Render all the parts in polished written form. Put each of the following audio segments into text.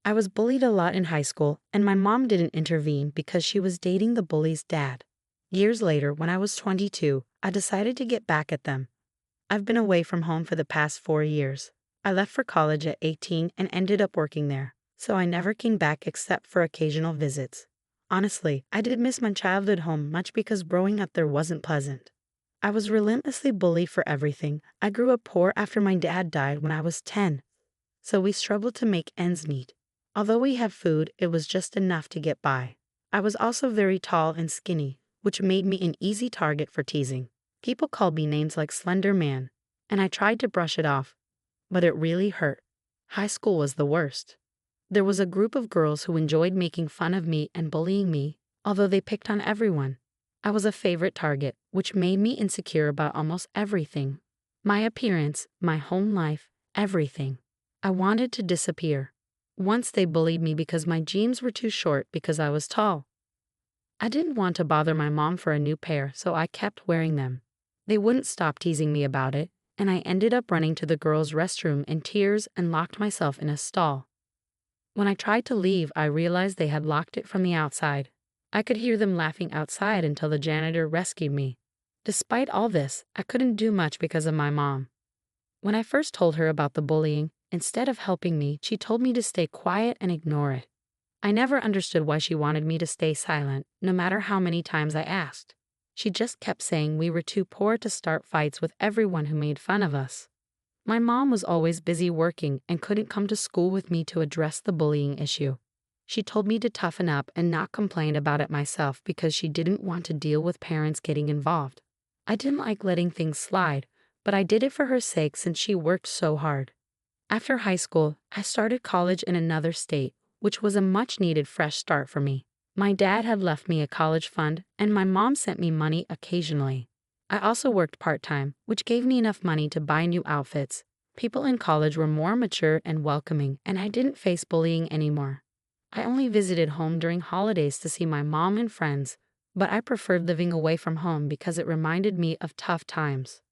I was bullied a lot in high school, and my mom didn't intervene because she was dating the bully's dad. Years later, when I was 22, I decided to get back at them. I've been away from home for the past 4 years. I left for college at 18 and ended up working there, so I never came back except for occasional visits. Honestly, I did miss my childhood home much because growing up there wasn't pleasant. I was relentlessly bullied for everything. I grew up poor after my dad died when I was 10, so we struggled to make ends meet. Although we had food, it was just enough to get by. I was also very tall and skinny, which made me an easy target for teasing. People called me names like Slender Man, and I tried to brush it off, but it really hurt. High school was the worst. There was a group of girls who enjoyed making fun of me and bullying me, although they picked on everyone. I was a favorite target, which made me insecure about almost everything. My appearance, my home life, everything. I wanted to disappear. Once they bullied me because my jeans were too short because I was tall. I didn't want to bother my mom for a new pair, so I kept wearing them. They wouldn't stop teasing me about it, and I ended up running to the girls' restroom in tears and locked myself in a stall. When I tried to leave, I realized they had locked it from the outside. I could hear them laughing outside until the janitor rescued me. Despite all this, I couldn't do much because of my mom. When I first told her about the bullying, instead of helping me, she told me to stay quiet and ignore it. I never understood why she wanted me to stay silent, no matter how many times I asked. She just kept saying we were too poor to start fights with everyone who made fun of us. My mom was always busy working and couldn't come to school with me to address the bullying issue. She told me to toughen up and not complain about it myself because she didn't want to deal with parents getting involved. I didn't like letting things slide, but I did it for her sake since she worked so hard. After high school, I started college in another state, which was a much-needed fresh start for me. My dad had left me a college fund, and my mom sent me money occasionally. I also worked part-time, which gave me enough money to buy new outfits. People in college were more mature and welcoming, and I didn't face bullying anymore. I only visited home during holidays to see my mom and friends, but I preferred living away from home because it reminded me of tough times.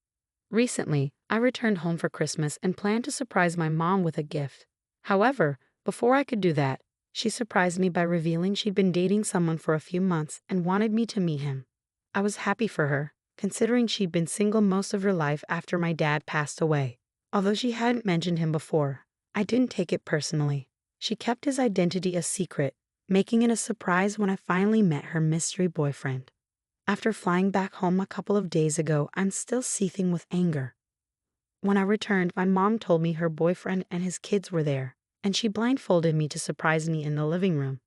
Recently, I returned home for Christmas and planned to surprise my mom with a gift. However, before I could do that, she surprised me by revealing she'd been dating someone for a few months and wanted me to meet him. I was happy for her, considering she'd been single most of her life after my dad passed away. Although she hadn't mentioned him before, I didn't take it personally. She kept his identity a secret, making it a surprise when I finally met her mystery boyfriend. After flying back home a couple of days ago, I'm still seething with anger. When I returned, my mom told me her boyfriend and his kids were there, and she blindfolded me to surprise me in the living room.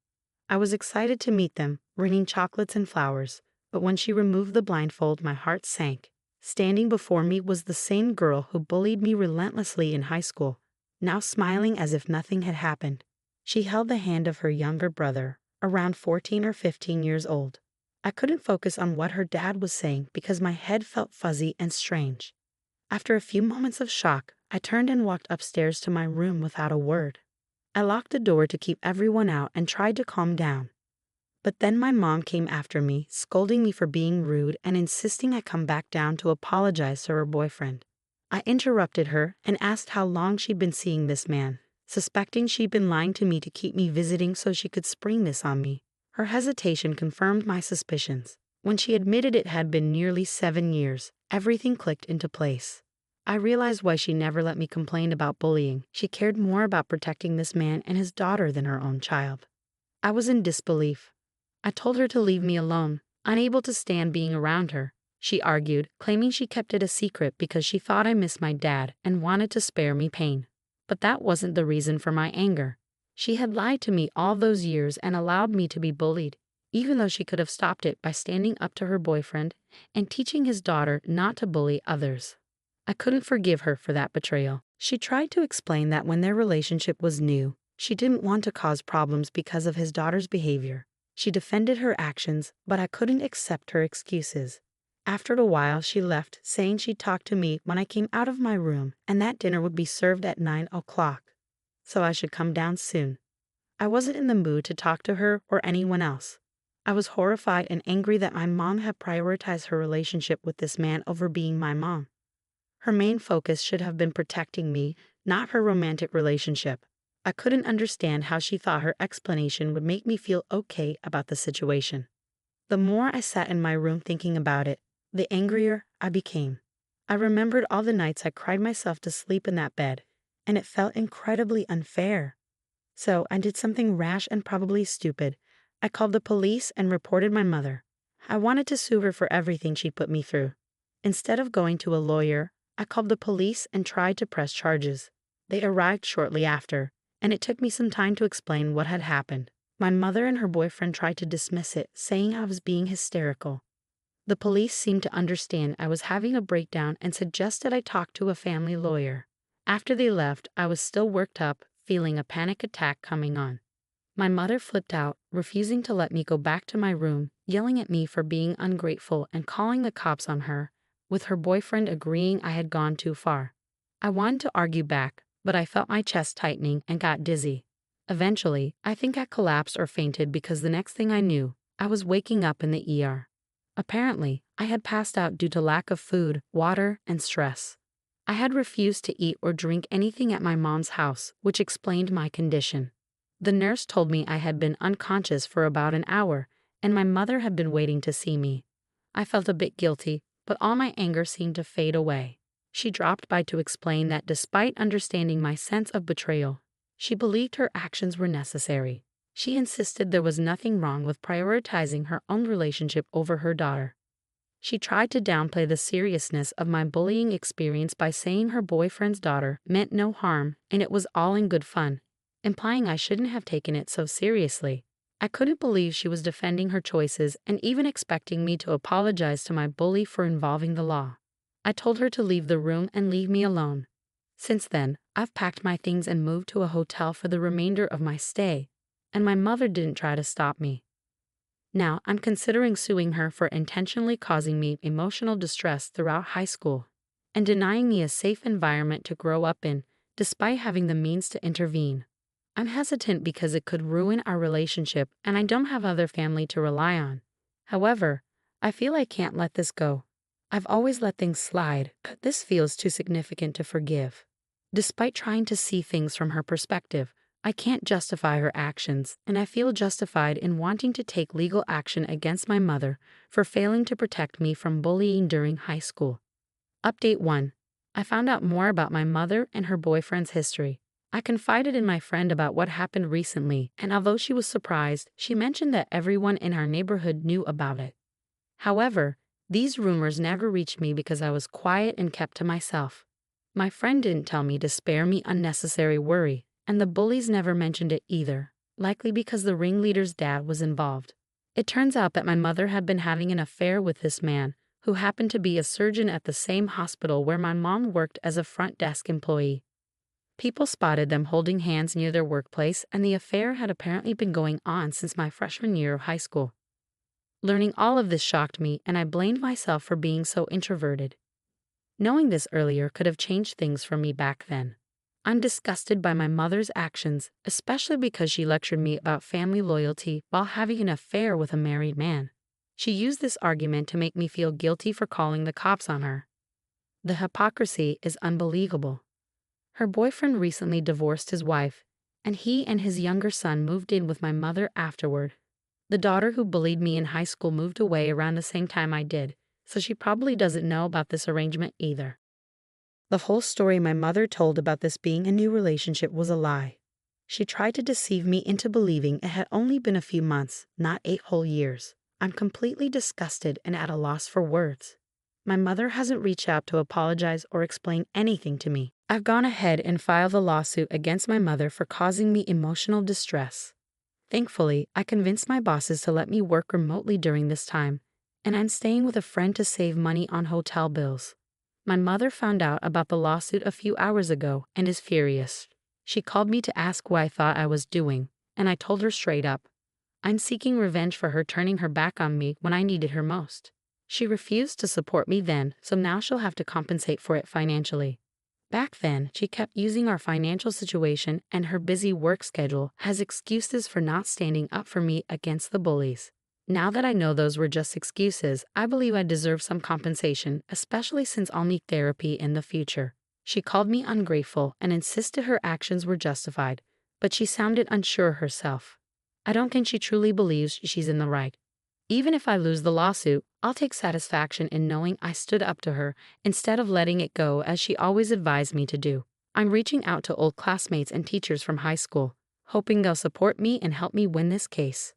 I was excited to meet them, bringing chocolates and flowers, but when she removed the blindfold, my heart sank. Standing before me was the same girl who bullied me relentlessly in high school, now smiling as if nothing had happened. She held the hand of her younger brother, around 14 or 15 years old. I couldn't focus on what her dad was saying because my head felt fuzzy and strange. After a few moments of shock, I turned and walked upstairs to my room without a word. I locked the door to keep everyone out and tried to calm down. But then my mom came after me, scolding me for being rude and insisting I come back down to apologize to her boyfriend. I interrupted her and asked how long she'd been seeing this man, suspecting she'd been lying to me to keep me visiting so she could spring this on me. Her hesitation confirmed my suspicions. When she admitted it had been nearly 7 years, everything clicked into place. I realized why she never let me complain about bullying. She cared more about protecting this man and his daughter than her own child. I was in disbelief. I told her to leave me alone, unable to stand being around her. She argued, claiming she kept it a secret because she thought I missed my dad and wanted to spare me pain. But that wasn't the reason for my anger. She had lied to me all those years and allowed me to be bullied, even though she could have stopped it by standing up to her boyfriend and teaching his daughter not to bully others. I couldn't forgive her for that betrayal. She tried to explain that when their relationship was new, she didn't want to cause problems because of his daughter's behavior. She defended her actions, but I couldn't accept her excuses. After a while, she left, saying she'd talk to me when I came out of my room and that dinner would be served at 9 o'clock, so I should come down soon. I wasn't in the mood to talk to her or anyone else. I was horrified and angry that my mom had prioritized her relationship with this man over being my mom. Her main focus should have been protecting me, not her romantic relationship. I couldn't understand how she thought her explanation would make me feel okay about the situation. The more I sat in my room thinking about it, the angrier I became. I remembered all the nights I cried myself to sleep in that bed, and it felt incredibly unfair. So I did something rash and probably stupid. I called the police and reported my mother. I wanted to sue her for everything she put me through. Instead of going to a lawyer, I called the police and tried to press charges. They arrived shortly after, and it took me some time to explain what had happened. My mother and her boyfriend tried to dismiss it, saying I was being hysterical. The police seemed to understand I was having a breakdown and suggested I talk to a family lawyer. After they left, I was still worked up, feeling a panic attack coming on. My mother flipped out, refusing to let me go back to my room, yelling at me for being ungrateful and calling the cops on her, with her boyfriend agreeing I had gone too far. I wanted to argue back, but I felt my chest tightening and got dizzy. Eventually, I think I collapsed or fainted because the next thing I knew, I was waking up in the ER. Apparently, I had passed out due to lack of food, water, and stress. I had refused to eat or drink anything at my mom's house, which explained my condition. The nurse told me I had been unconscious for about an hour, and my mother had been waiting to see me. I felt a bit guilty, but all my anger seemed to fade away. She dropped by to explain that despite understanding my sense of betrayal, she believed her actions were necessary. She insisted there was nothing wrong with prioritizing her own relationship over her daughter. She tried to downplay the seriousness of my bullying experience by saying her boyfriend's daughter meant no harm and it was all in good fun, implying I shouldn't have taken it so seriously. I couldn't believe she was defending her choices and even expecting me to apologize to my bully for involving the law. I told her to leave the room and leave me alone. Since then, I've packed my things and moved to a hotel for the remainder of my stay, and my mother didn't try to stop me. Now, I'm considering suing her for intentionally causing me emotional distress throughout high school and denying me a safe environment to grow up in, despite having the means to intervene. I'm hesitant because it could ruin our relationship and I don't have other family to rely on. However, I feel I can't let this go. I've always let things slide, but this feels too significant to forgive. Despite trying to see things from her perspective, I can't justify her actions, and I feel justified in wanting to take legal action against my mother for failing to protect me from bullying during high school. Update 1. I found out more about my mother and her boyfriend's history. I confided in my friend about what happened recently, and although she was surprised, she mentioned that everyone in our neighborhood knew about it. However, these rumors never reached me because I was quiet and kept to myself. My friend didn't tell me to spare me unnecessary worry, and the bullies never mentioned it either, likely because the ringleader's dad was involved. It turns out that my mother had been having an affair with this man, who happened to be a surgeon at the same hospital where my mom worked as a front desk employee. People spotted them holding hands near their workplace, and the affair had apparently been going on since my freshman year of high school. Learning all of this shocked me, and I blamed myself for being so introverted. Knowing this earlier could have changed things for me back then. I'm disgusted by my mother's actions, especially because she lectured me about family loyalty while having an affair with a married man. She used this argument to make me feel guilty for calling the cops on her. The hypocrisy is unbelievable. Her boyfriend recently divorced his wife, and he and his younger son moved in with my mother afterward. The daughter who bullied me in high school moved away around the same time I did, so she probably doesn't know about this arrangement either. The whole story my mother told about this being a new relationship was a lie. She tried to deceive me into believing it had only been a few months, not 8 whole years. I'm completely disgusted and at a loss for words. My mother hasn't reached out to apologize or explain anything to me. I've gone ahead and filed a lawsuit against my mother for causing me emotional distress. Thankfully, I convinced my bosses to let me work remotely during this time, and I'm staying with a friend to save money on hotel bills. My mother found out about the lawsuit a few hours ago and is furious. She called me to ask what I thought I was doing, and I told her straight up. I'm seeking revenge for her turning her back on me when I needed her most. She refused to support me then, so now she'll have to compensate for it financially. Back then, she kept using our financial situation and her busy work schedule as excuses for not standing up for me against the bullies. Now that I know those were just excuses, I believe I deserve some compensation, especially since I'll need therapy in the future. She called me ungrateful and insisted her actions were justified, but she sounded unsure herself. I don't think she truly believes she's in the right. Even if I lose the lawsuit, I'll take satisfaction in knowing I stood up to her instead of letting it go as she always advised me to do. I'm reaching out to old classmates and teachers from high school, hoping they'll support me and help me win this case.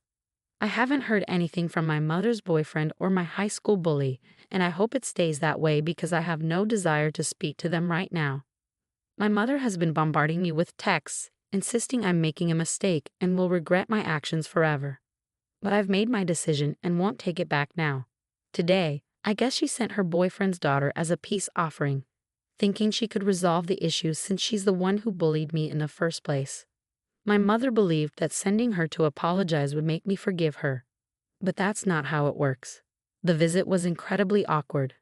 I haven't heard anything from my mother's boyfriend or my high school bully, and I hope it stays that way because I have no desire to speak to them right now. My mother has been bombarding me with texts, insisting I'm making a mistake and will regret my actions forever. But I've made my decision and won't take it back now. Today, I guess she sent her boyfriend's daughter as a peace offering, thinking she could resolve the issues since she's the one who bullied me in the first place. My mother believed that sending her to apologize would make me forgive her. But that's not how it works. The visit was incredibly awkward.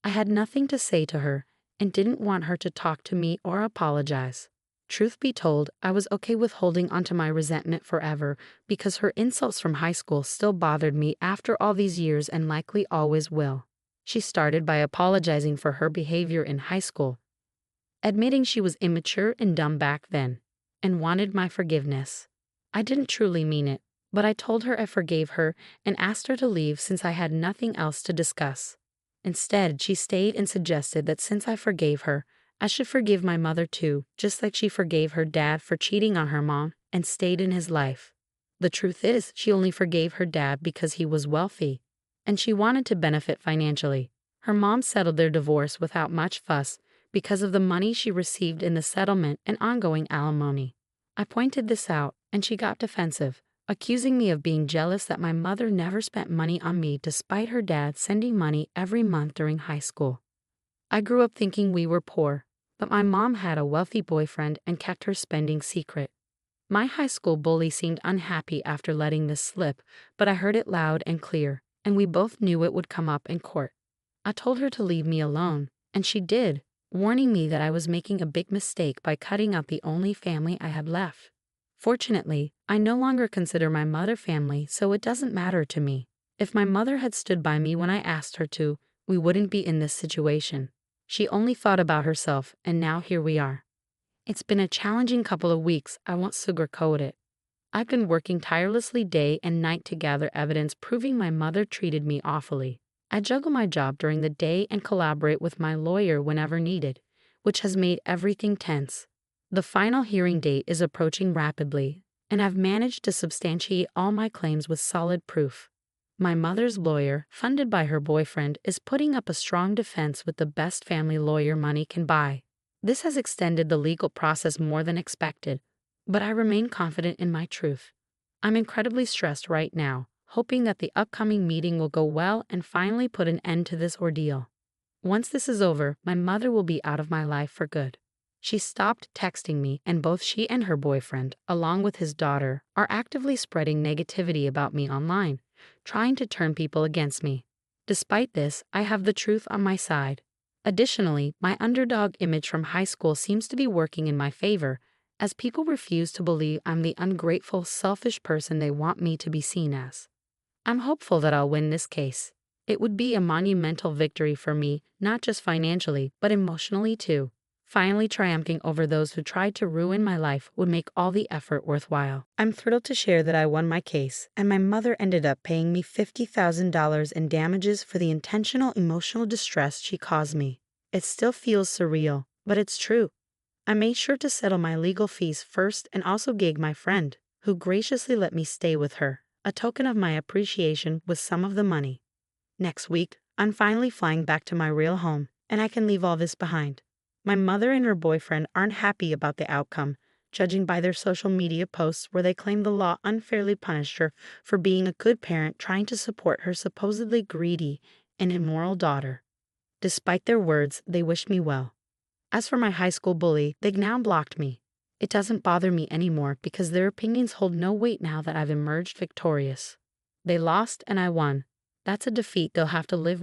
I had nothing to say to her and didn't want her to talk to me or apologize. Truth be told, I was okay with holding onto my resentment forever because her insults from high school still bothered me after all these years and likely always will. She started by apologizing for her behavior in high school, admitting she was immature and dumb back then, and wanted my forgiveness. I didn't truly mean it, but I told her I forgave her and asked her to leave since I had nothing else to discuss. Instead, she stayed and suggested that since I forgave her, I should forgive my mother too, just like she forgave her dad for cheating on her mom and stayed in his life. The truth is, she only forgave her dad because he was wealthy, and she wanted to benefit financially. Her mom settled their divorce without much fuss because of the money she received in the settlement and ongoing alimony. I pointed this out, and she got defensive, accusing me of being jealous that my mother never spent money on me despite her dad sending money every month during high school. I grew up thinking we were poor, but my mom had a wealthy boyfriend and kept her spending secret. My high school bully seemed unhappy after letting this slip, but I heard it loud and clear, and we both knew it would come up in court. I told her to leave me alone, and she did, warning me that I was making a big mistake by cutting out the only family I had left. Fortunately, I no longer consider my mother family, so it doesn't matter to me. If my mother had stood by me when I asked her to, we wouldn't be in this situation. She only thought about herself, and now here we are. It's been a challenging couple of weeks, I won't sugarcoat it. I've been working tirelessly day and night to gather evidence proving my mother treated me awfully. I juggle my job during the day and collaborate with my lawyer whenever needed, which has made everything tense. The final hearing date is approaching rapidly, and I've managed to substantiate all my claims with solid proof. My mother's lawyer, funded by her boyfriend, is putting up a strong defense with the best family lawyer money can buy. This has extended the legal process more than expected, but I remain confident in my truth. I'm incredibly stressed right now, hoping that the upcoming meeting will go well and finally put an end to this ordeal. Once this is over, my mother will be out of my life for good. She stopped texting me, and both she and her boyfriend, along with his daughter, are actively spreading negativity about me online, trying to turn people against me. Despite this, I have the truth on my side. Additionally, my underdog image from high school seems to be working in my favor, as people refuse to believe I'm the ungrateful, selfish person they want me to be seen as. I'm hopeful that I'll win this case. It would be a monumental victory for me, not just financially, but emotionally too. Finally triumphing over those who tried to ruin my life would make all the effort worthwhile. I'm thrilled to share that I won my case, and my mother ended up paying me $50,000 in damages for the intentional emotional distress she caused me. It still feels surreal, but it's true. I made sure to settle my legal fees first and also gig my friend, who graciously let me stay with her, a token of my appreciation with some of the money. Next week, I'm finally flying back to my real home, and I can leave all this behind. My mother and her boyfriend aren't happy about the outcome, judging by their social media posts where they claim the law unfairly punished her for being a good parent trying to support her supposedly greedy and immoral daughter. Despite their words, they wish me well. As for my high school bully, they've now blocked me. It doesn't bother me anymore because their opinions hold no weight now that I've emerged victorious. They lost and I won. That's a defeat they'll have to live